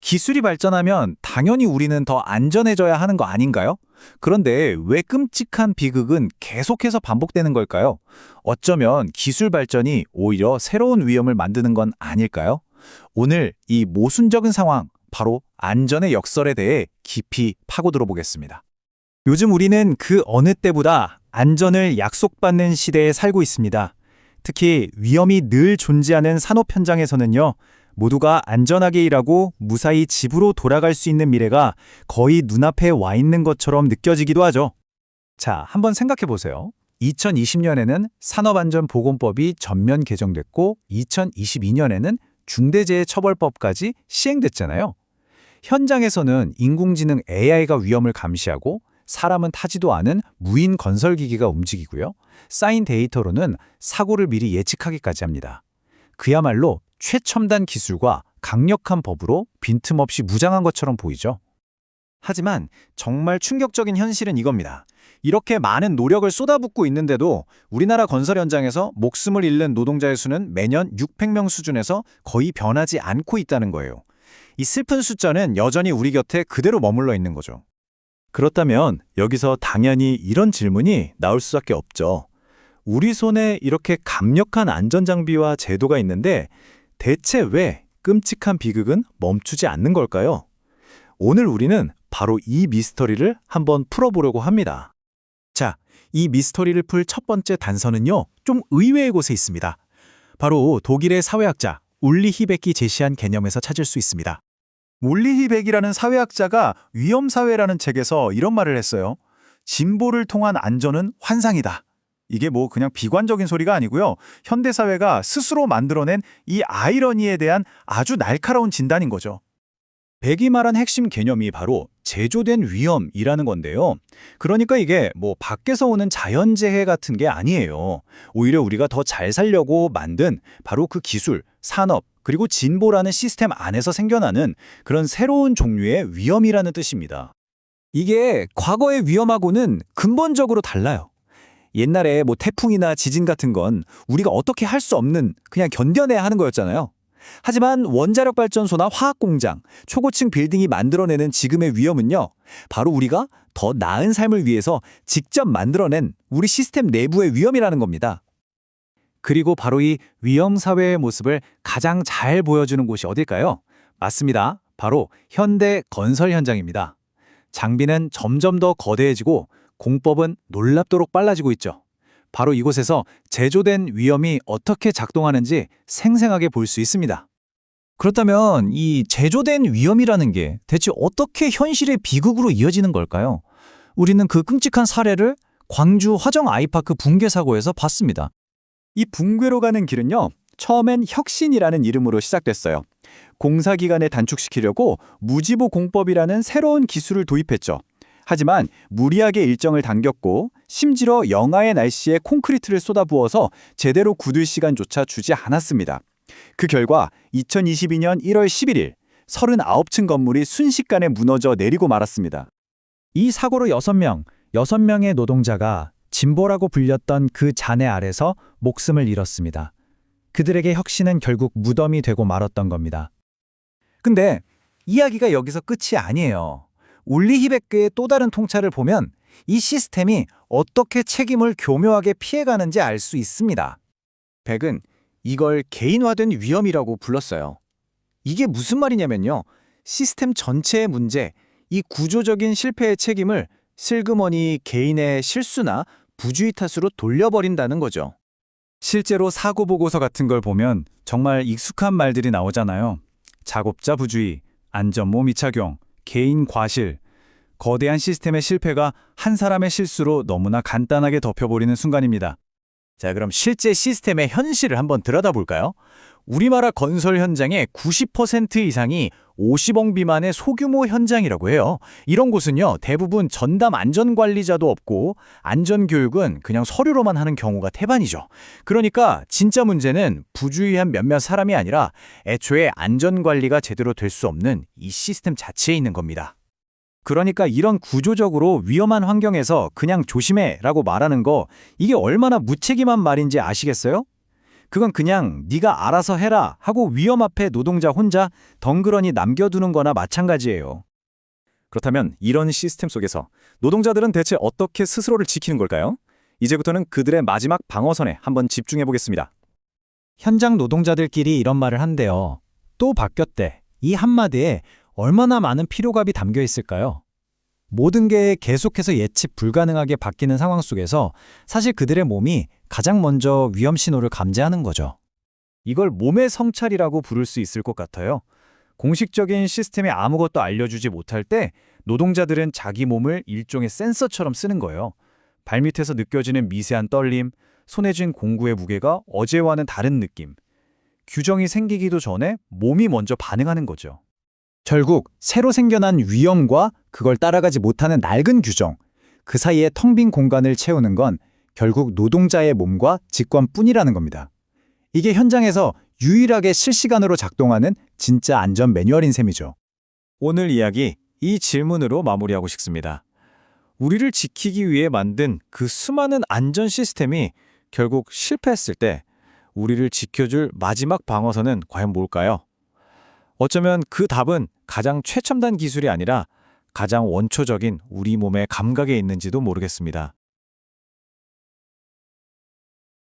기술이 발전하면 당연히 우리는 더 안전해져야 하는 거 아닌가요? 그런데 왜 끔찍한 비극은 계속해서 반복되는 걸까요? 어쩌면 기술 발전이 오히려 새로운 위험을 만드는 건 아닐까요? 오늘 이 모순적인 상황, 바로 안전의 역설에 대해 깊이 파고들어 보겠습니다. 요즘 우리는 그 어느 때보다 안전을 약속받는 시대에 살고 있습니다. 특히 위험이 늘 존재하는 산업 현장에서는요, 모두가 안전하게 일하고 무사히 집으로 돌아갈 수 있는 미래가 거의 눈앞에 와 있는 것처럼 느껴지기도 하죠. 자, 한번 생각해 보세요. 2020년에는 산업안전보건법이 전면 개정됐고 2022년에는 중대재해처벌법까지 시행됐잖아요. 현장에서는 인공지능 AI가 위험을 감시하고 사람은 타지도 않은 무인 건설기기가 움직이고요. 쌓인 데이터로는 사고를 미리 예측하기까지 합니다. 그야말로 최첨단 기술과 강력한 법으로 빈틈없이 무장한 것처럼 보이죠. 하지만 정말 충격적인 현실은 이겁니다. 이렇게 많은 노력을 쏟아붓고 있는데도 우리나라 건설 현장에서 목숨을 잃는 노동자의 수는 매년 600명 수준에서 거의 변하지 않고 있다는 거예요. 이 슬픈 숫자는 여전히 우리 곁에 그대로 머물러 있는 거죠. 그렇다면 여기서 당연히 이런 질문이 나올 수밖에 없죠. 우리 손에 이렇게 강력한 안전장비와 제도가 있는데 대체 왜 끔찍한 비극은 멈추지 않는 걸까요? 오늘 우리는 바로 이 미스터리를 한번 풀어보려고 합니다. 자, 이 미스터리를 풀 첫 번째 단서는요, 좀 의외의 곳에 있습니다. 바로 독일의 사회학자 울리 히벡이 제시한 개념에서 찾을 수 있습니다. 울리 히벡이라는 사회학자가 위험사회라는 책에서 이런 말을 했어요. 진보를 통한 안전은 환상이다. 이게 뭐 그냥 비관적인 소리가 아니고요. 현대사회가 스스로 만들어낸 이 아이러니에 대한 아주 날카로운 진단인 거죠. 벡이 말한 핵심 개념이 바로 제조된 위험이라는 건데요. 그러니까 이게 뭐 밖에서 오는 자연재해 같은 게 아니에요. 오히려 우리가 더 잘 살려고 만든 바로 그 기술, 산업, 그리고 진보라는 시스템 안에서 생겨나는 그런 새로운 종류의 위험이라는 뜻입니다. 이게 과거의 위험하고는 근본적으로 달라요. 옛날에 뭐 태풍이나 지진 같은 건 우리가 어떻게 할 수 없는 그냥 견뎌내야 하는 거였잖아요. 하지만 원자력 발전소나 화학 공장, 초고층 빌딩이 만들어내는 지금의 위험은요, 바로 우리가 더 나은 삶을 위해서 직접 만들어낸 우리 시스템 내부의 위험이라는 겁니다. 그리고 바로 이 위험 사회의 모습을 가장 잘 보여주는 곳이 어딜까요? 맞습니다. 바로 현대 건설 현장입니다. 장비는 점점 더 거대해지고 공법은 놀랍도록 빨라지고 있죠. 바로 이곳에서 제조된 위험이 어떻게 작동하는지 생생하게 볼 수 있습니다. 그렇다면 이 제조된 위험이라는 게 대체 어떻게 현실의 비극으로 이어지는 걸까요? 우리는 그 끔찍한 사례를 광주 화정 아이파크 붕괴 사고에서 봤습니다. 이 붕괴로 가는 길은요, 처음엔 혁신이라는 이름으로 시작됐어요. 공사 기간을 단축시키려고 무지보 공법이라는 새로운 기술을 도입했죠. 하지만 무리하게 일정을 당겼고 심지어 영하의 날씨에 콘크리트를 쏟아부어서 제대로 굳을 시간조차 주지 않았습니다. 그 결과 2022년 1월 11일 39층 건물이 순식간에 무너져 내리고 말았습니다. 이 사고로 6명의 노동자가 진보라고 불렸던 그 잔해 아래서 목숨을 잃었습니다. 그들에게 혁신은 결국 무덤이 되고 말았던 겁니다. 근데 이야기가 여기서 끝이 아니에요. 울리 히베크의 또 다른 통찰을 보면 이 시스템이 어떻게 책임을 교묘하게 피해가는지 알 수 있습니다. 벡은 이걸 개인화된 위험이라고 불렀어요. 이게 무슨 말이냐면요. 시스템 전체의 문제, 이 구조적인 실패의 책임을 슬그머니 개인의 실수나 부주의 탓으로 돌려버린다는 거죠. 실제로 사고 보고서 같은 걸 보면 정말 익숙한 말들이 나오잖아요. 작업자 부주의, 안전모 미착용, 개인 과실, 거대한 시스템의 실패가 한 사람의 실수로 너무나 간단하게 덮여버리는 순간입니다. 자, 그럼 실제 시스템의 현실을 한번 들여다볼까요? 우리나라 건설 현장의 90% 이상이 50억 미만의 소규모 현장이라고 해요. 이런 곳은요, 대부분 전담 안전관리자도 없고 안전교육은 그냥 서류로만 하는 경우가 태반이죠. 그러니까 진짜 문제는 부주의한 몇몇 사람이 아니라 애초에 안전관리가 제대로 될 수 없는 이 시스템 자체에 있는 겁니다. 그러니까 이런 구조적으로 위험한 환경에서 그냥 조심해 라고 말하는 거, 이게 얼마나 무책임한 말인지 아시겠어요? 그건 그냥 네가 알아서 해라 하고 위험 앞에 노동자 혼자 덩그러니 남겨두는 거나 마찬가지예요. 그렇다면 이런 시스템 속에서 노동자들은 대체 어떻게 스스로를 지키는 걸까요? 이제부터는 그들의 마지막 방어선에 한번 집중해 보겠습니다. 현장 노동자들끼리 이런 말을 한대요. 또 바뀌었대. 이 한마디에 얼마나 많은 피로감이 담겨 있을까요? 모든 게 계속해서 예측 불가능하게 바뀌는 상황 속에서 사실 그들의 몸이 가장 먼저 위험 신호를 감지하는 거죠. 이걸 몸의 성찰이라고 부를 수 있을 것 같아요. 공식적인 시스템에 아무것도 알려주지 못할 때 노동자들은 자기 몸을 일종의 센서처럼 쓰는 거예요. 발밑에서 느껴지는 미세한 떨림, 손에 쥔 공구의 무게가 어제와는 다른 느낌. 규정이 생기기도 전에 몸이 먼저 반응하는 거죠. 결국 새로 생겨난 위험과 그걸 따라가지 못하는 낡은 규정, 그 사이에 텅 빈 공간을 채우는 건 결국 노동자의 몸과 직관뿐이라는 겁니다. 이게 현장에서 유일하게 실시간으로 작동하는 진짜 안전 매뉴얼인 셈이죠. 오늘 이야기 이 질문으로 마무리하고 싶습니다. 우리를 지키기 위해 만든 그 수많은 안전 시스템이 결국 실패했을 때 우리를 지켜줄 마지막 방어선은 과연 뭘까요? 어쩌면 그 답은 가장 최첨단 기술이 아니라 가장 원초적인 우리 몸의 감각에 있는지도 모르겠습니다.